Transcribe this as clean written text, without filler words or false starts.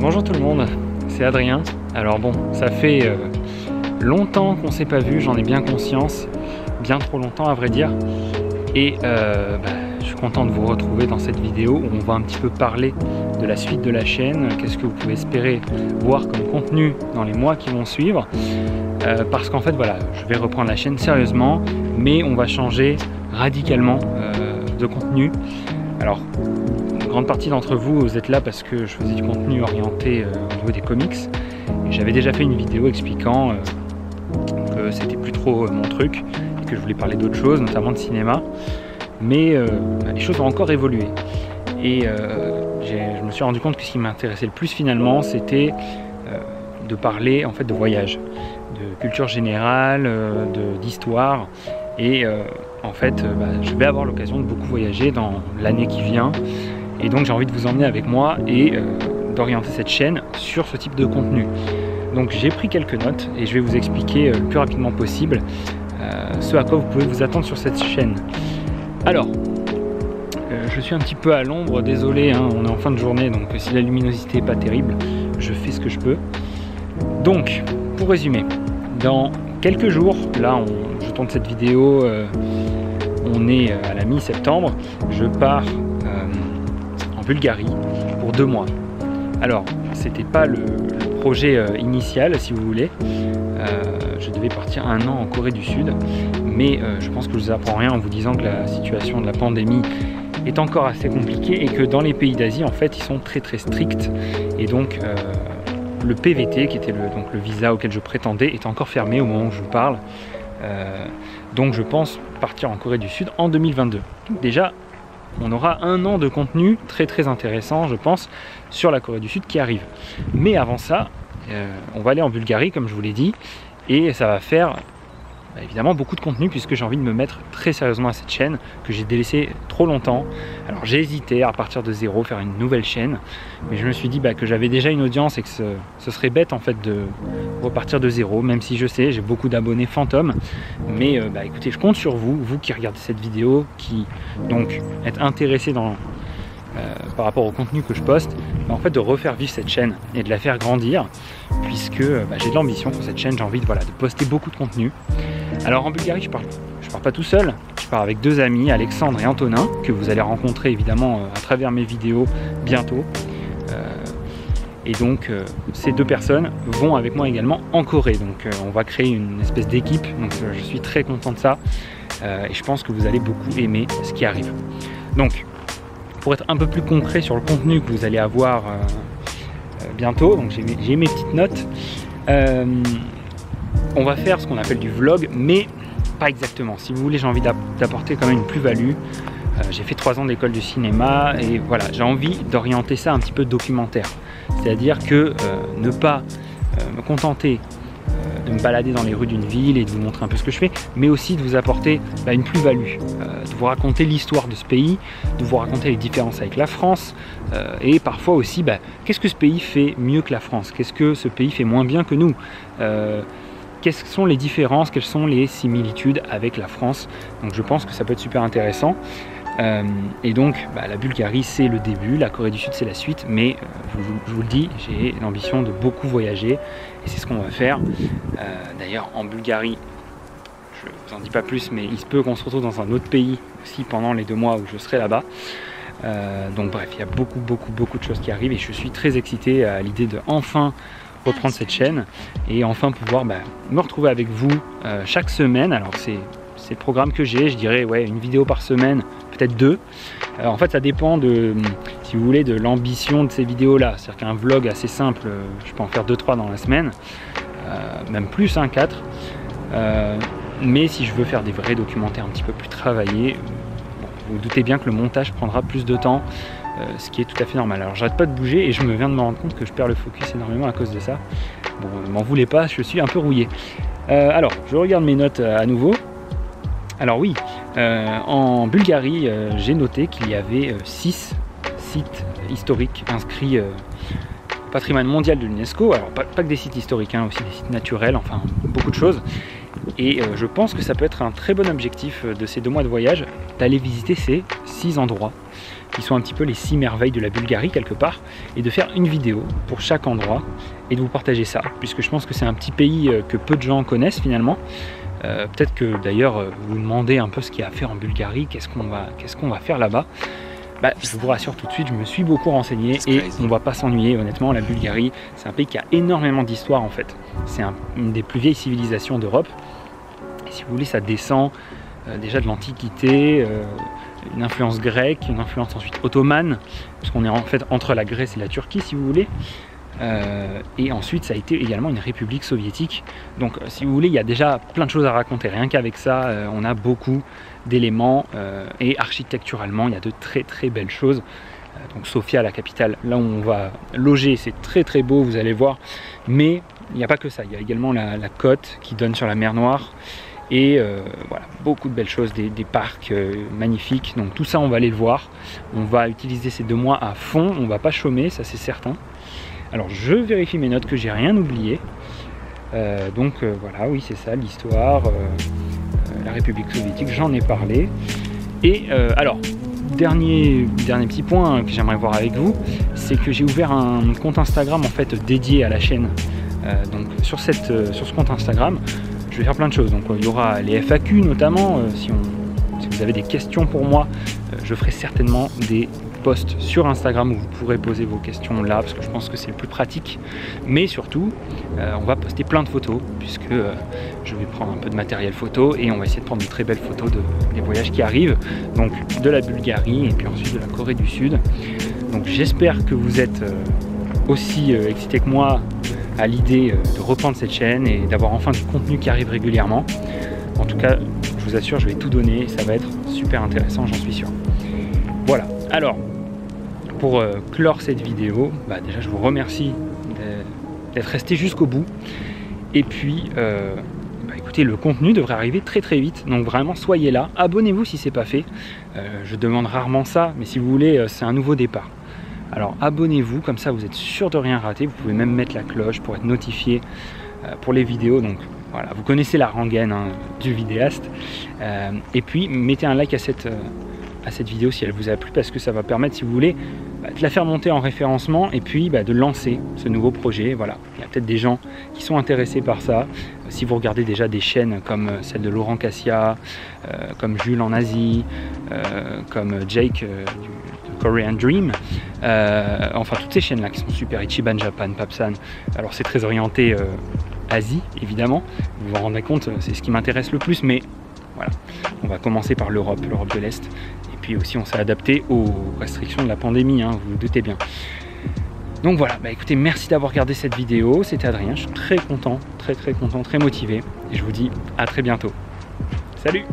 Bonjour tout le monde, c'est Adrien. Alors bon, ça fait longtemps qu'on s'est pas vu, j'en ai bien conscience, bien trop longtemps à vrai dire. Et je suis content de vous retrouver dans cette vidéo où on va un petit peu parler de la suite de la chaîne, qu'est-ce que vous pouvez espérer voir comme contenu dans les mois qui vont suivre. Parce qu'en fait voilà, je vais reprendre la chaîne sérieusement, mais on va changer radicalement de contenu. Alors, une grande partie d'entre vous, vous êtes là parce que je faisais du contenu orienté au niveau des comics. J'avais déjà fait une vidéo expliquant que c'était plus trop mon truc et que je voulais parler d'autres choses, notamment de cinéma. Mais les choses ont encore évolué. Et je me suis rendu compte que ce qui m'intéressait le plus finalement, c'était de parler en fait de voyage, de culture générale, d'histoire. Et en fait, je vais avoir l'occasion de beaucoup voyager dans l'année qui vient. Et donc j'ai envie de vous emmener avec moi et d'orienter cette chaîne sur ce type de contenu. Donc j'ai pris quelques notes et je vais vous expliquer le plus rapidement possible ce à quoi vous pouvez vous attendre sur cette chaîne. Alors, je suis un petit peu à l'ombre, désolé, hein, on est en fin de journée, donc si la luminosité n'est pas terrible, je fais ce que je peux. Donc, pour résumer, dans quelques jours, là je tourne cette vidéo, on est à la mi-septembre, je pars en Bulgarie pour 2 mois. Alors, c'était pas le projet initial, si vous voulez. Je devais partir 1 an en Corée du Sud, mais je pense que je vous apprends rien en vous disant que la situation de la pandémie est encore assez compliquée et que dans les pays d'Asie, en fait, ils sont très stricts. Et donc, le PVT, qui était le visa auquel je prétendais, est encore fermé au moment où je vous parle. Donc, je pense partir en Corée du Sud en 2022. Déjà, on aura 1 an de contenu très intéressant, je pense, sur la Corée du Sud qui arrive. Mais avant ça, on va aller en Bulgarie, comme je vous l'ai dit, et ça va faire évidemment beaucoup de contenu puisque j'ai envie de me mettre très sérieusement à cette chaîne que j'ai délaissée trop longtemps. Alors j'ai hésité à partir de zéro, faire une nouvelle chaîne, mais je me suis dit que j'avais déjà une audience et que ce serait bête en fait de repartir de zéro, même si je sais, j'ai beaucoup d'abonnés fantômes. Mais écoutez, je compte sur vous, vous qui regardez cette vidéo, qui donc êtes intéressés par rapport au contenu que je poste, en fait de refaire vivre cette chaîne et de la faire grandir, puisque j'ai de l'ambition pour cette chaîne, j'ai envie de poster beaucoup de contenu. Alors en Bulgarie, je pars pas tout seul, je pars avec 2 amis, Alexandre et Antonin, que vous allez rencontrer évidemment à travers mes vidéos bientôt. Et donc ces 2 personnes vont avec moi également en Corée, donc on va créer une espèce d'équipe, donc je suis très content de ça, et je pense que vous allez beaucoup aimer ce qui arrive. Donc, pour être un peu plus concret sur le contenu que vous allez avoir bientôt, donc j'ai mes petites notes. On va faire ce qu'on appelle du vlog, mais pas exactement. Si vous voulez, j'ai envie d'apporter quand même une plus-value. J'ai fait 3 ans d'école de cinéma et voilà, j'ai envie d'orienter ça un petit peu documentaire. C'est-à-dire que ne pas me contenter de me balader dans les rues d'une ville et de vous montrer un peu ce que je fais, mais aussi de vous apporter une plus-value, de vous raconter l'histoire de ce pays, de vous raconter les différences avec la France, et parfois aussi qu'est-ce que ce pays fait mieux que la France, qu'est-ce que ce pays fait moins bien que nous, quelles sont les différences, quelles sont les similitudes avec la France. Donc je pense que ça peut être super intéressant. Et donc la Bulgarie c'est le début, la Corée du Sud c'est la suite, mais je vous le dis, j'ai l'ambition de beaucoup voyager et c'est ce qu'on va faire. D'ailleurs en Bulgarie, je vous en dis pas plus, mais il se peut qu'on se retrouve dans un autre pays aussi pendant les 2 mois où je serai là-bas. Donc bref, il y a beaucoup de choses qui arrivent et je suis très excité à l'idée de enfin reprendre cette chaîne et enfin pouvoir me retrouver avec vous chaque semaine. Alors c'est le programme que j'ai, je dirais une vidéo par semaine, peut-être 2. En fait ça dépend si vous voulez, de l'ambition de ces vidéos là. C'est-à-dire qu'un vlog assez simple, je peux en faire 2-3 dans la semaine, même plus, 4. Mais si je veux faire des vrais documentaires un petit peu plus travaillés, vous vous doutez bien que le montage prendra plus de temps, ce qui est tout à fait normal. Alors j'arrête pas de bouger et je viens de me rendre compte que je perds le focus énormément à cause de ça. Bon, ne m'en voulez pas, je suis un peu rouillé. Alors, je regarde mes notes à nouveau. Alors oui, en Bulgarie, j'ai noté qu'il y avait 6 sites historiques inscrits au patrimoine mondial de l'UNESCO. Alors pas que des sites historiques, aussi des sites naturels, enfin beaucoup de choses. Et je pense que ça peut être un très bon objectif de ces 2 mois de voyage, d'aller visiter ces 6 endroits qui sont un petit peu les 6 merveilles de la Bulgarie quelque part, et de faire une vidéo pour chaque endroit et de vous partager ça, puisque je pense que c'est un petit pays que peu de gens connaissent finalement. Peut-être que d'ailleurs vous vous demandez un peu ce qu'il y a à faire en Bulgarie, qu'est-ce qu'on va faire là-bas. Bah, je vous rassure tout de suite, je me suis beaucoup renseigné et on ne va pas s'ennuyer. Honnêtement, la Bulgarie, c'est un pays qui a énormément d'histoire en fait. C'est une des plus vieilles civilisations d'Europe. Et si vous voulez, ça descend déjà de l'Antiquité, une influence grecque, une influence ensuite ottomane, parce qu'on est en fait entre la Grèce et la Turquie si vous voulez. Et ensuite ça a été également une république soviétique. Donc si vous voulez, il y a déjà plein de choses à raconter. Rien qu'avec ça, on a beaucoup d'éléments et architecturalement il y a de très très belles choses. Donc Sofia, la capitale, là où on va loger, c'est très très beau, vous allez voir. Mais il n'y a pas que ça, il y a également la côte qui donne sur la mer Noire. Et voilà, beaucoup de belles choses, des parcs magnifiques. Donc tout ça on va aller le voir. On va utiliser ces 2 mois à fond, on va pas chômer, ça c'est certain. Alors je vérifie mes notes que j'ai rien oublié. Voilà, oui c'est ça l'histoire, la République soviétique, j'en ai parlé. Et alors, dernier petit point que j'aimerais voir avec vous, c'est que j'ai ouvert un compte Instagram en fait dédié à la chaîne. Donc sur ce compte Instagram, je vais faire plein de choses. Donc il y aura les FAQ notamment, si vous avez des questions pour moi, je ferai certainement des posts sur Instagram où vous pourrez poser vos questions là, parce que je pense que c'est le plus pratique. Mais surtout, on va poster plein de photos, puisque je vais prendre un peu de matériel photo et on va essayer de prendre de très belles photos des voyages qui arrivent, donc de la Bulgarie et puis ensuite de la Corée du Sud. Donc j'espère que vous êtes aussi excités que moi à l'idée de reprendre cette chaîne et d'avoir enfin du contenu qui arrive régulièrement. En tout cas, je vous assure, je vais tout donner et ça va être super intéressant, j'en suis sûr. Voilà, alors pour clore cette vidéo, déjà je vous remercie d'être resté jusqu'au bout. Et puis, écoutez, le contenu devrait arriver très très vite, donc vraiment soyez là, abonnez-vous si c'est pas fait. Je demande rarement ça, mais si vous voulez, c'est un nouveau départ. Alors abonnez-vous, comme ça vous êtes sûr de rien rater. Vous pouvez même mettre la cloche pour être notifié pour les vidéos. Donc voilà, vous connaissez la rengaine du vidéaste. Et puis mettez un like à cette vidéo si elle vous a plu, parce que ça va permettre, si vous voulez, de la faire monter en référencement et puis de lancer ce nouveau projet. Voilà, il y a peut-être des gens qui sont intéressés par ça. Si vous regardez déjà des chaînes comme celle de Laurent Cassia, comme Jules en Asie, comme Jake du Korean Dream, enfin toutes ces chaînes là qui sont super, Ichiban Japan, Papsan, alors c'est très orienté Asie évidemment, vous vous rendez compte, c'est ce qui m'intéresse le plus, mais voilà, on va commencer par l'Europe de l'Est, et puis aussi on s'est adapté aux restrictions de la pandémie, vous vous doutez bien. Donc voilà, écoutez, merci d'avoir regardé cette vidéo, c'était Adrien, je suis très content, très content, très motivé, et je vous dis à très bientôt. Salut!